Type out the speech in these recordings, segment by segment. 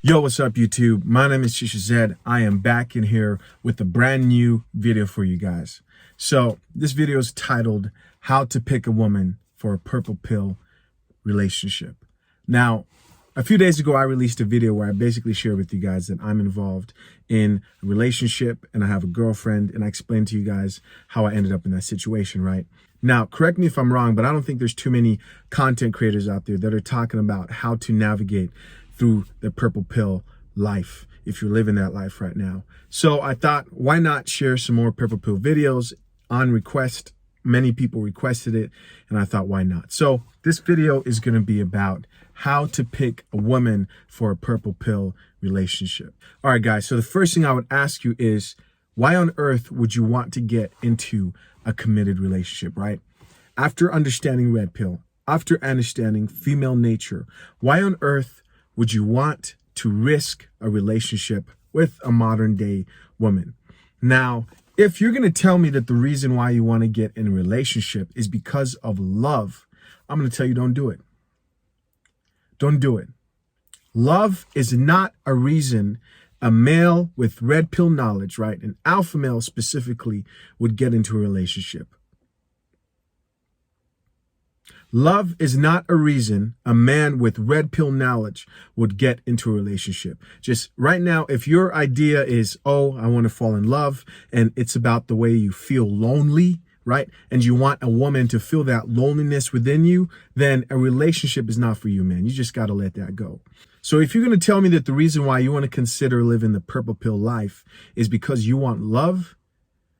Yo, what's up, YouTube? My name is Cheerleader. I am back in here with a brand new video for you guys. So this video is titled How to Pick a Woman for a Purple Pill Relationship. Now, a few days ago, I released a video where I basically shared with you guys that I'm involved in a relationship and I have a girlfriend, and I explained to you guys how I ended up in that situation, right? Now, correct me if I'm wrong, but I don't think there's too many content creators out there that are talking about how to navigate through the purple pill life if you're living that life right now. So I thought, why not share some more purple pill videos on request? Many people requested it, and I thought, why not? So this video is going to be about how to pick a woman for a purple pill relationship. All right, guys. So the first thing I would ask you is, why on earth would you want to get into a committed relationship, right? After understanding red pill, after understanding female nature, why on earth would you want to risk a relationship with a modern day woman? Now, if you're going to tell me that the reason why you want to get in a relationship is because of love, I'm going to tell you, don't do it. Don't do it. Love is not a reason a male with red pill knowledge, right, an alpha male specifically, would get into a relationship. Love is not a reason a man with red pill knowledge would get into a relationship. Just right now, if your idea is, oh, I want to fall in love, and it's about the way you feel lonely, right? And you want a woman to feel that loneliness within you, then a relationship is not for you, man. You just got to let that go. So if you're going to tell me that the reason why you want to consider living the purple pill life is because you want love,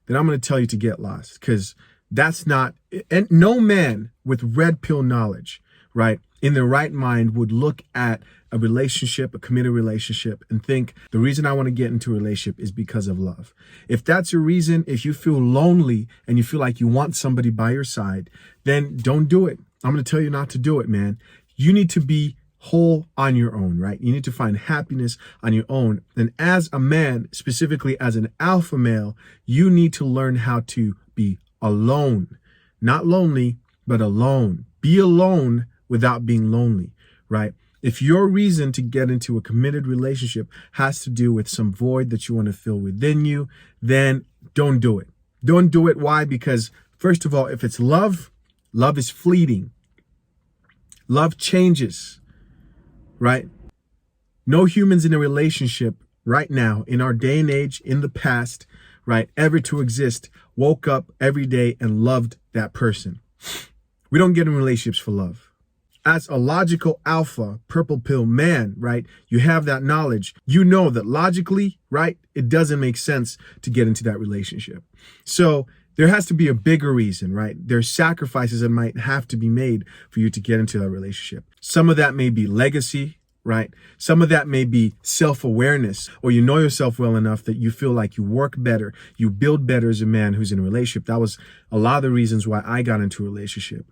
then I'm going to tell you to get lost, because that's not, and no man with red pill knowledge, right, in their right mind would look at a relationship, a committed relationship, and think the reason I want to get into a relationship is because of love. If that's your reason, if you feel lonely and you feel like you want somebody by your side, then don't do it. I'm going to tell you not to do it, man. You need to be whole on your own, right? You need to find happiness on your own. And as a man, specifically as an alpha male, you need to learn how to be alone, not lonely, but alone. Be alone without being lonely, right? If your reason to get into a committed relationship has to do with some void that you want to fill within you, then don't do it. Don't do it. Why? Because first of all, if it's love, love is fleeting. Love changes, right? No humans in a relationship right now, in our day and age, in the past, right, ever to exist, woke up every day and loved that person. We don't get in relationships for love. As a logical alpha purple pill man, right, you have that knowledge. You know that logically, right, it doesn't make sense to get into that relationship. So there has to be a bigger reason, right? There's sacrifices that might have to be made for you to get into that relationship. Some of that may be legacy, right? Some of that may be self-awareness, or you know yourself well enough that you feel like you work better, you build better as a man who's in a relationship. That was a lot of the reasons why I got into a relationship.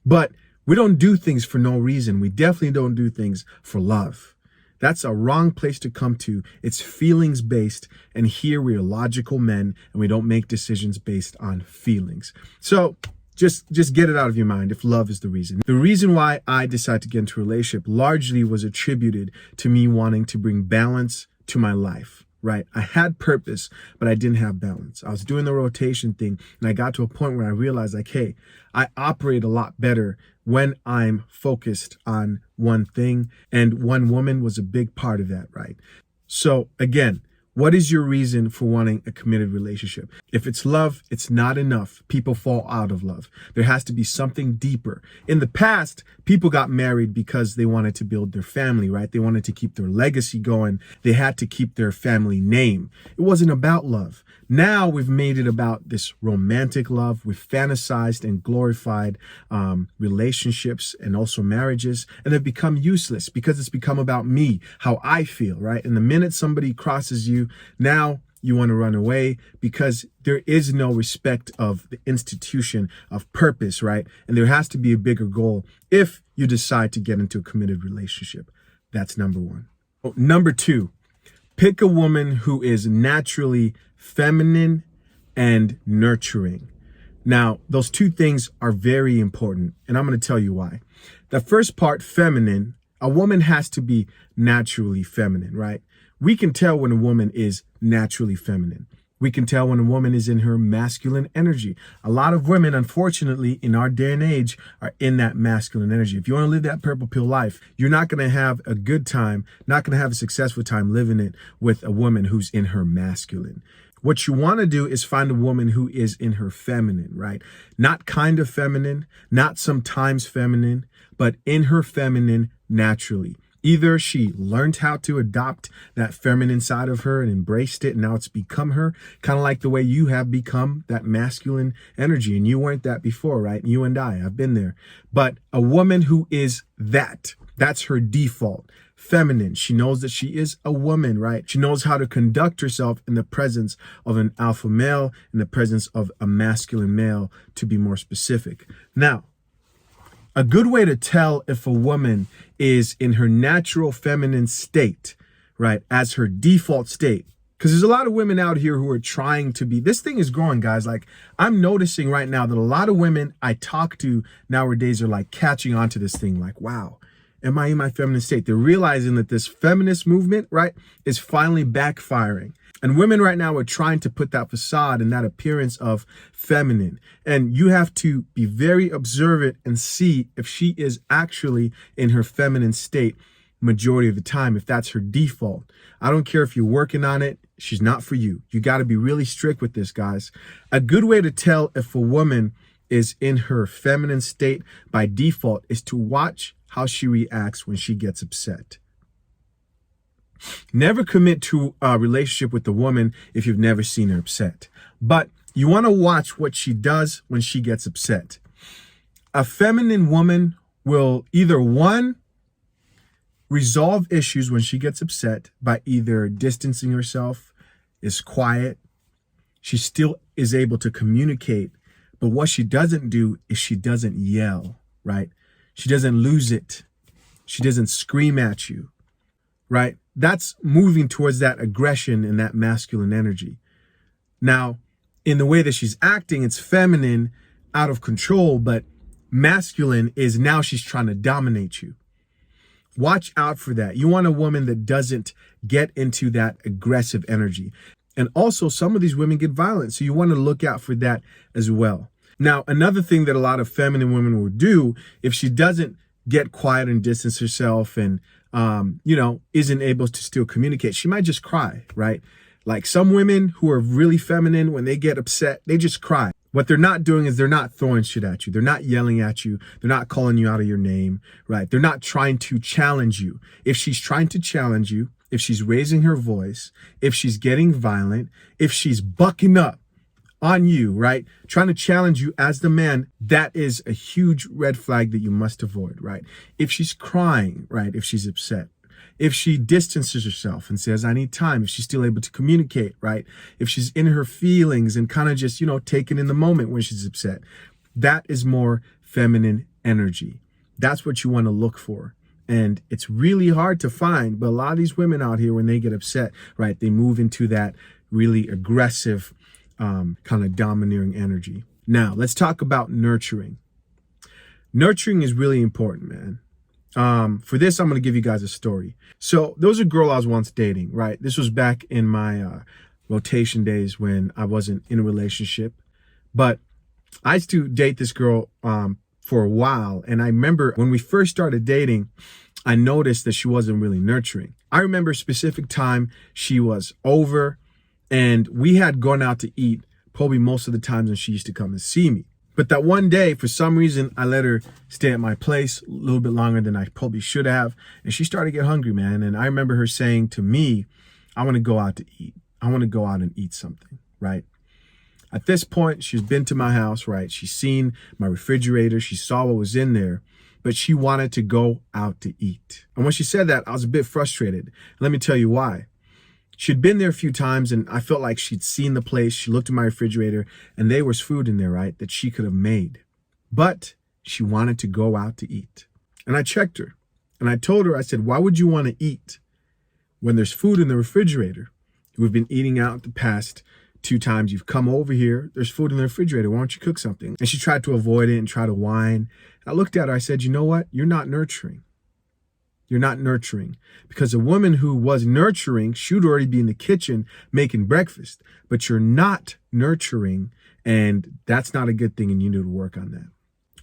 But we don't do things for no reason. We definitely don't do things for love. That's a wrong place to come to. It's feelings based, and here we are logical men, and we don't make decisions based on feelings. So just get it out of your mind if love is the reason. The reason why I decided to get into a relationship largely was attributed to me wanting to bring balance to my life, right? I had purpose, but I didn't have balance. I was doing the rotation thing, and I got to a point where I realized, like, hey, I operate a lot better when I'm focused on one thing, and one woman was a big part of that, right? So again, what is your reason for wanting a committed relationship? If it's love, it's not enough. People fall out of love. There has to be something deeper. In the past, people got married because they wanted to build their family, right? They wanted to keep their legacy going. They had to keep their family name. It wasn't about love. Now we've made it about this romantic love. We've fantasized and glorified relationships and also marriages, and they've become useless because it's become about me, how I feel, right? And the minute somebody crosses you, now you want to run away because there is no respect of the institution of purpose, right? And there has to be a bigger goal if you decide to get into a committed relationship. That's number one. Number two, pick a woman who is naturally feminine and nurturing. Now, those two things are very important, and I'm going to tell you why. The first part, feminine, A woman has to be naturally feminine, right? We can tell when a woman is naturally feminine. We can tell when a woman is in her masculine energy. A lot of women, unfortunately, in our day and age, are in that masculine energy. If you want to live that purple pill life, you're not going to have a good time, not going to have a successful time living it with a woman who's in her masculine. What you want to do is find a woman who is in her feminine, right? Not kind of feminine, not sometimes feminine, but in her feminine naturally. Either she learned how to adopt that feminine side of her and embraced it, and now it's become her, kind of like the way you have become that masculine energy. And you weren't that before, right? You and I've been there. But a woman who is that's her default. Feminine. She knows that she is a woman, right? She knows how to conduct herself in the presence of an alpha male, in the presence of a masculine male, to be more specific. Now, a good way to tell if a woman is in her natural feminine state, right, as her default state, because there's a lot of women out here who are trying to be, this thing is growing, guys. Like, I'm noticing right now that a lot of women I talk to nowadays are like catching on to this thing, like, wow, am I in my feminine state? They're realizing that this feminist movement, right, is finally backfiring. And women right now are trying to put that facade and that appearance of feminine. And you have to be very observant and see if she is actually in her feminine state majority of the time, if that's her default. I don't care if you're working on it. She's not for you. You got to be really strict with this, guys. A good way to tell if a woman is in her feminine state by default is to watch how she reacts when she gets upset. Never commit to a relationship with a woman if you've never seen her upset. But you want to watch what she does when she gets upset. A feminine woman will either, one, resolve issues when she gets upset by either distancing herself, is quiet, she still is able to communicate, but what she doesn't do is she doesn't yell, right? She doesn't lose it. She doesn't scream at you, right? That's moving towards that aggression and that masculine energy. Now, in the way that she's acting, it's feminine, out of control, but masculine is now she's trying to dominate you. Watch out for that. You want a woman that doesn't get into that aggressive energy. And also, some of these women get violent, so you want to look out for that as well. Now, another thing that a lot of feminine women will do, if she doesn't get quiet and distance herself and isn't able to still communicate, she might just cry, right? Like some women who are really feminine, when they get upset, they just cry. What they're not doing is they're not throwing shit at you. They're not yelling at you. They're not calling you out of your name, right? They're not trying to challenge you. If she's trying to challenge you, if she's raising her voice, if she's getting violent, if she's bucking up on you, right? Trying to challenge you as the man, that is a huge red flag that you must avoid, right? If she's crying, right? If she's upset, if she distances herself and says, I need time, if she's still able to communicate, right? If she's in her feelings and kind of just, taken in the moment when she's upset, that is more feminine energy. That's what you want to look for. And it's really hard to find, but a lot of these women out here, when they get upset, right, they move into that really aggressive, kind of domineering energy. Now, let's talk about nurturing. Nurturing is really important, man. For this, I'm going to give you guys a story. So there was a girl I was once dating, right? This was back in my rotation days when I wasn't in a relationship. But I used to date this girl for a while. And I remember when we first started dating, I noticed that she wasn't really nurturing. I remember a specific time she was over and we had gone out to eat probably most of the times when she used to come and see me. But that one day, for some reason, I let her stay at my place a little bit longer than I probably should have. And she started to get hungry, man. And I remember her saying to me, I want to go out to eat. I want to go out and eat something, right? At this point, she's been to my house, right? She's seen my refrigerator. She saw what was in there, but she wanted to go out to eat. And when she said that, I was a bit frustrated. Let me tell you why. She'd been there a few times and I felt like she'd seen the place. She looked in my refrigerator and there was food in there, right, that she could have made. But she wanted to go out to eat. And I checked her and I told her, I said, why would you want to eat when there's food in the refrigerator? We've been eating out the past 2 times. You've come over here. There's food in the refrigerator. Why don't you cook something? And she tried to avoid it and try to whine. I looked at her. I said, you know what? You're not nurturing. You're not nurturing. Because a woman who was nurturing should already be in the kitchen making breakfast, but you're not nurturing, and that's not a good thing, and you need to work on that.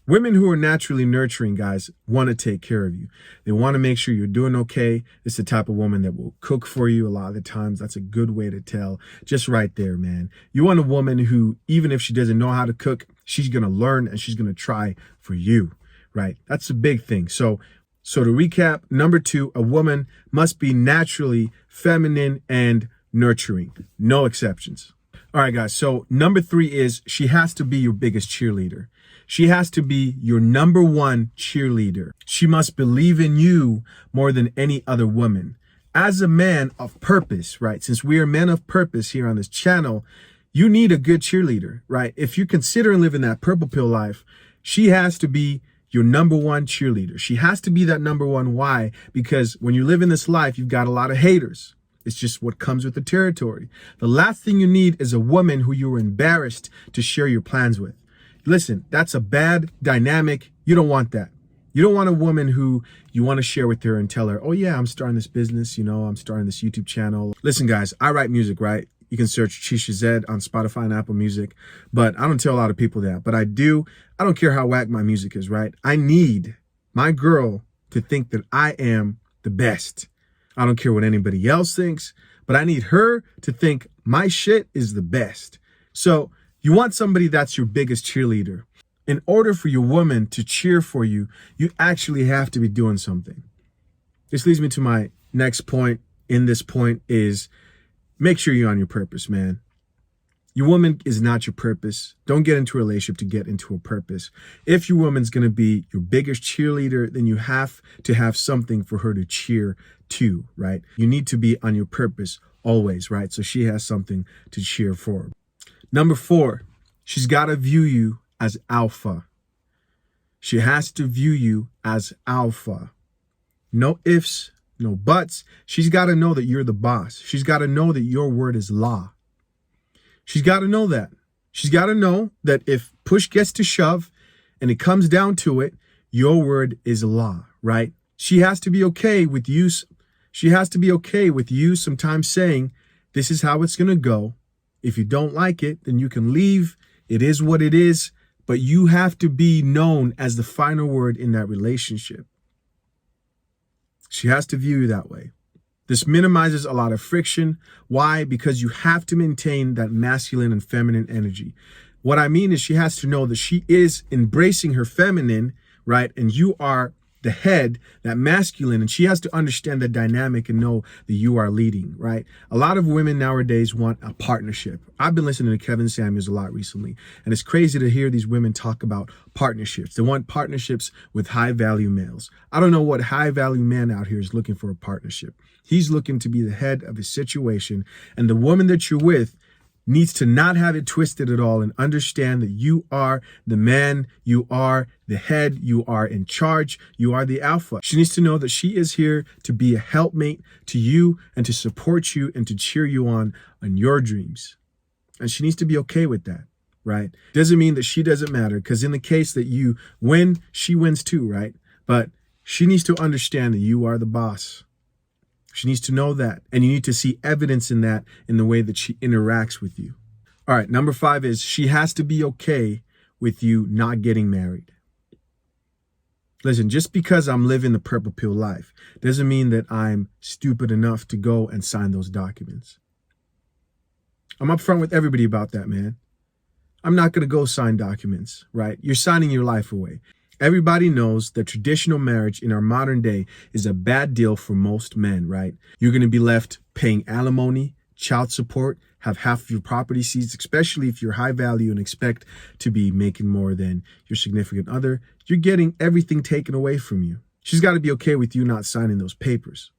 Women who are naturally nurturing, guys, want to take care of you. They want to make sure you're doing okay. It's the type of woman that will cook for you a lot of the times. That's a good way to tell. Just right there, man. You want a woman who, even if she doesn't know how to cook, she's going to learn and she's going to try for you, right? That's a big thing. So to recap, number 2, a woman must be naturally feminine and nurturing. No exceptions. All right, guys. So number 3 is she has to be your biggest cheerleader. She has to be your number 1 cheerleader. She must believe in you more than any other woman. As a man of purpose, right? Since we are men of purpose here on this channel, you need a good cheerleader, right? If you're considering living that purple pill life, she has to be your number 1 cheerleader. She has to be that number 1. Why? Because when you live in this life, you've got a lot of haters. It's just what comes with the territory. The last thing you need is a woman who you're embarrassed to share your plans with. Listen, that's a bad dynamic. You don't want that. You don't want a woman who you want to share with her and tell her, oh yeah, I'm starting this business, I'm starting this YouTube channel. Listen, guys, I write music, right? You can search Chisha Zed on Spotify and Apple Music, but I don't tell a lot of people that. But I do. I don't care how whack my music is, right? I need my girl to think that I am the best. I don't care what anybody else thinks, but I need her to think my shit is the best. So you want somebody that's your biggest cheerleader. In order for your woman to cheer for you, you actually have to be doing something. This leads me to my next point. In this point is make sure you're on your purpose, man. Your woman is not your purpose. Don't get into a relationship to get into a purpose. If your woman's going to be your biggest cheerleader, then you have to have something for her to cheer to, right? You need to be on your purpose always, right? So she has something to cheer for. Number 4, she's got to view you as alpha. She has to view you as alpha. No ifs, no buts. She's got to know that you're the boss. She's got to know that your word is law. She's got to know that. She's got to know that if push gets to shove and it comes down to it, your word is law, right? She has to be okay with you. She has to be okay with you sometimes saying, this is how it's going to go. If you don't like it, then you can leave. It is what it is. But you have to be known as the final word in that relationship. She has to view you that way. This minimizes a lot of friction. Why? Because you have to maintain that masculine and feminine energy. What I mean is she has to know that she is embracing her feminine, right? And you are the head, that masculine, and she has to understand the dynamic and know that you are leading, right? A lot of women nowadays want a partnership. I've been listening to Kevin Samuels a lot recently, and it's crazy to hear these women talk about partnerships. They want partnerships with high-value males. I don't know what high-value man out here is looking for a partnership. He's looking to be the head of his situation, and the woman that you're with needs to not have it twisted at all and understand that you are the man, you are the head, you are in charge, you are the alpha. She needs to know that she is here to be a helpmate to you and to support you and to cheer you on your dreams. And she needs to be okay with that, right? Doesn't mean that she doesn't matter, because in the case that you win, she wins too, right? But she needs to understand that you are the boss. She needs to know that, and you need to see evidence in that in the way that she interacts with you. All right, number 5 is she has to be okay with you not getting married. Listen, just because I'm living the purple pill life doesn't mean that I'm stupid enough to go and sign those documents. I'm upfront with everybody about that, man. I'm not going to go sign documents, right? You're signing your life away. Everybody knows that traditional marriage in our modern day is a bad deal for most men, right? You're going to be left paying alimony, child support, have half of your property seized, especially if you're high value and expect to be making more than your significant other. You're getting everything taken away from you. She's got to be okay with you not signing those papers.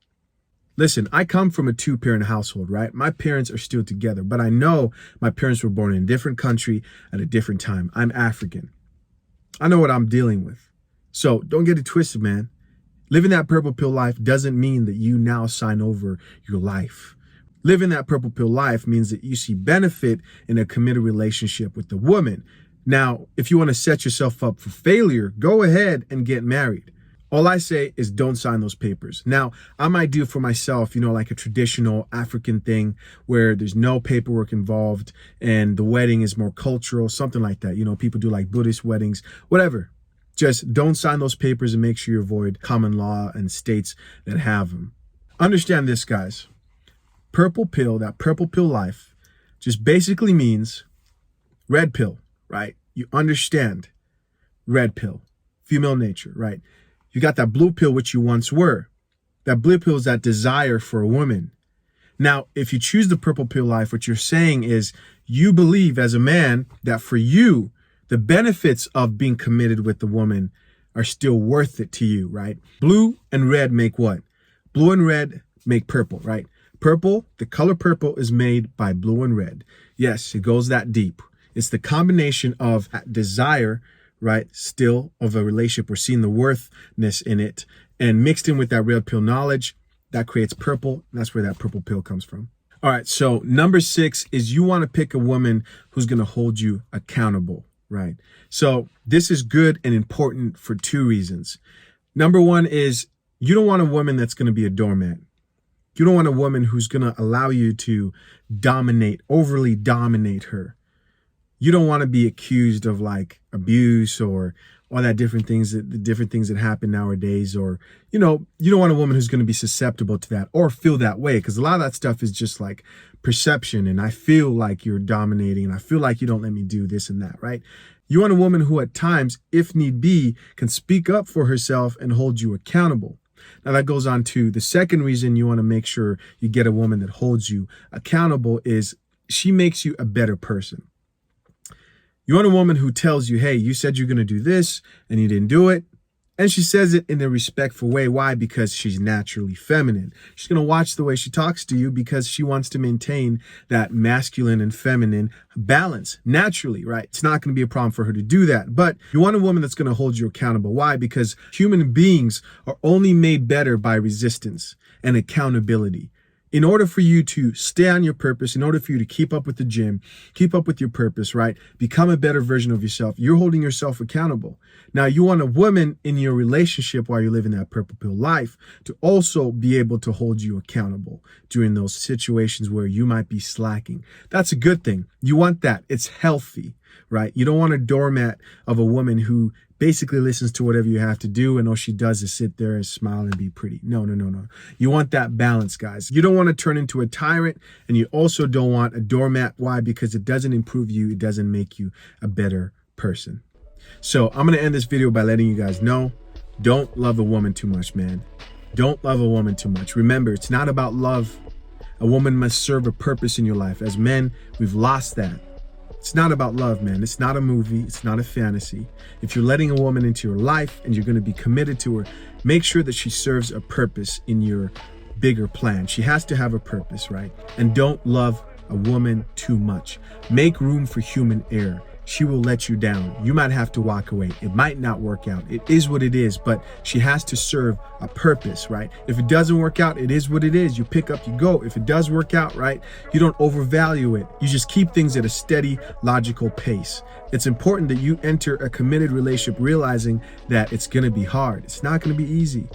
Listen, I come from a 2-parent household, right? My parents are still together, but I know my parents were born in a different country at a different time. I'm African. I know what I'm dealing with. So don't get it twisted, man. Living that purple pill life doesn't mean that you now sign over your life. Living that purple pill life means that you see benefit in a committed relationship with the woman. Now, if you want to set yourself up for failure, go ahead and get married. All I say is don't sign those papers. Now, I might do for myself, like a traditional African thing where there's no paperwork involved and the wedding is more cultural, something like that. People do like Buddhist weddings, whatever. Just don't sign those papers and make sure you avoid common law and states that have them. Understand this, guys. Purple pill, that purple pill life, just basically means red pill, right? You understand red pill, female nature, right? You got that blue pill, which you once were. That blue pill is that desire for a woman. Now, if you choose the purple pill life, what you're saying is you believe as a man that for you, the benefits of being committed with the woman are still worth it to you, right? Blue and red make what? Blue and red make purple, right? Purple, the color purple is made by blue and red. Yes, it goes that deep. It's the combination of desire, right, still of a relationship. We're seeing the worthness in it, and mixed in with that red pill knowledge, that creates purple. That's where that purple pill comes from. All right, so number 6 is you want to pick a woman who's going to hold you accountable, right? So this is good and important for 2 reasons. Number 1 is you don't want a woman that's going to be a doormat. You don't want a woman who's going to allow you to overly dominate her. You don't want to be accused of like abuse or all that the different things that happen nowadays, or, you don't want a woman who's going to be susceptible to that or feel that way. Cause a lot of that stuff is just like perception. And I feel like you're dominating and I feel like you don't let me do this and that, right? You want a woman who at times, if need be, can speak up for herself and hold you accountable. Now that goes on to the second reason you want to make sure you get a woman that holds you accountable is she makes you a better person. You want a woman who tells you, hey, you said you're going to do this and you didn't do it. And she says it in a respectful way. Why? Because she's naturally feminine. She's going to watch the way she talks to you because she wants to maintain that masculine and feminine balance naturally, right? It's not going to be a problem for her to do that. But you want a woman that's going to hold you accountable. Why? Because human beings are only made better by resistance and accountability. In order for you to stay on your purpose, in order for you to keep up with the gym, keep up with your purpose, right? Become a better version of yourself. You're holding yourself accountable. Now, you want a woman in your relationship while you're living that purple pill life to also be able to hold you accountable during those situations where you might be slacking. That's a good thing. You want that. It's healthy, right? You don't want a doormat of a woman who basically listens to whatever you have to do, and all she does is sit there and smile and be pretty. No. You want that balance, guys. You don't want to turn into a tyrant, and you also don't want a doormat. Why? Because it doesn't improve you. It doesn't make you a better person. So I'm going to end this video by letting you guys know, don't love a woman too much, man. Don't love a woman too much. Remember, it's not about love. A woman must serve a purpose in your life. As men, we've lost that. It's not about love, man. It's not a movie. It's not a fantasy. If you're letting a woman into your life and you're going to be committed to her, make sure that she serves a purpose in your bigger plan. She has to have a purpose, right? And don't love a woman too much. Make room for human error. She will let you down. You might have to walk away. It might not work out. It is what it is, but she has to serve a purpose, right? If it doesn't work out, it is what it is. You pick up, you go. If it does work out, right, you don't overvalue it. You just keep things at a steady, logical pace. It's important that you enter a committed relationship realizing that it's going to be hard. It's not going to be easy.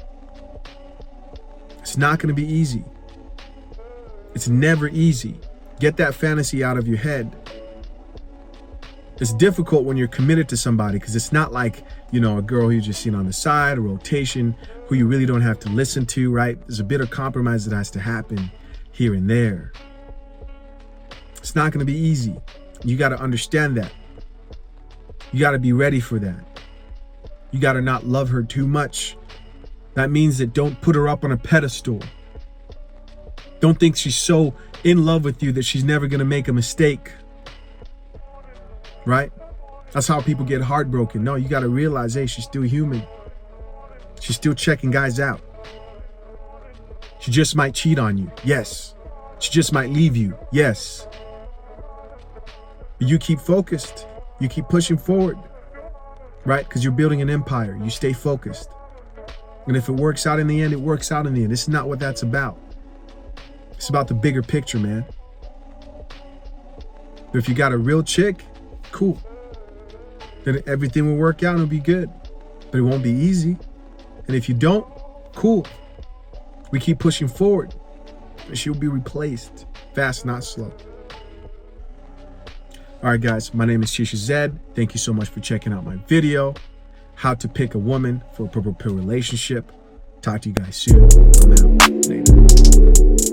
It's not going to be easy. It's never easy. Get that fantasy out of your head. It's difficult when you're committed to somebody because it's not like, a girl who you just seen on the side, a rotation, who you really don't have to listen to, right? There's a bit of compromise that has to happen here and there. It's not going to be easy. You got to understand that. You got to be ready for that. You got to not love her too much. That means that don't put her up on a pedestal. Don't think she's so in love with you that she's never going to make a mistake. Right? That's how people get heartbroken. No, you got to realize, hey, she's still human. She's still checking guys out. She just might cheat on you. Yes. She just might leave you. Yes. But you keep focused. You keep pushing forward. Right? Because you're building an empire. You stay focused. And if it works out in the end, it works out in the end. This is not what that's about. It's about the bigger picture, man. But if you got a real chick, cool. Then everything will work out and it'll be good. But it won't be easy. And if you don't, cool. We keep pushing forward. She'll be replaced. Fast, not slow. All right, guys, my name is Chisha Zed. Thank you so much for checking out my video, how to pick a woman for a purple pill relationship. Talk to you guys soon. I'm out. Later.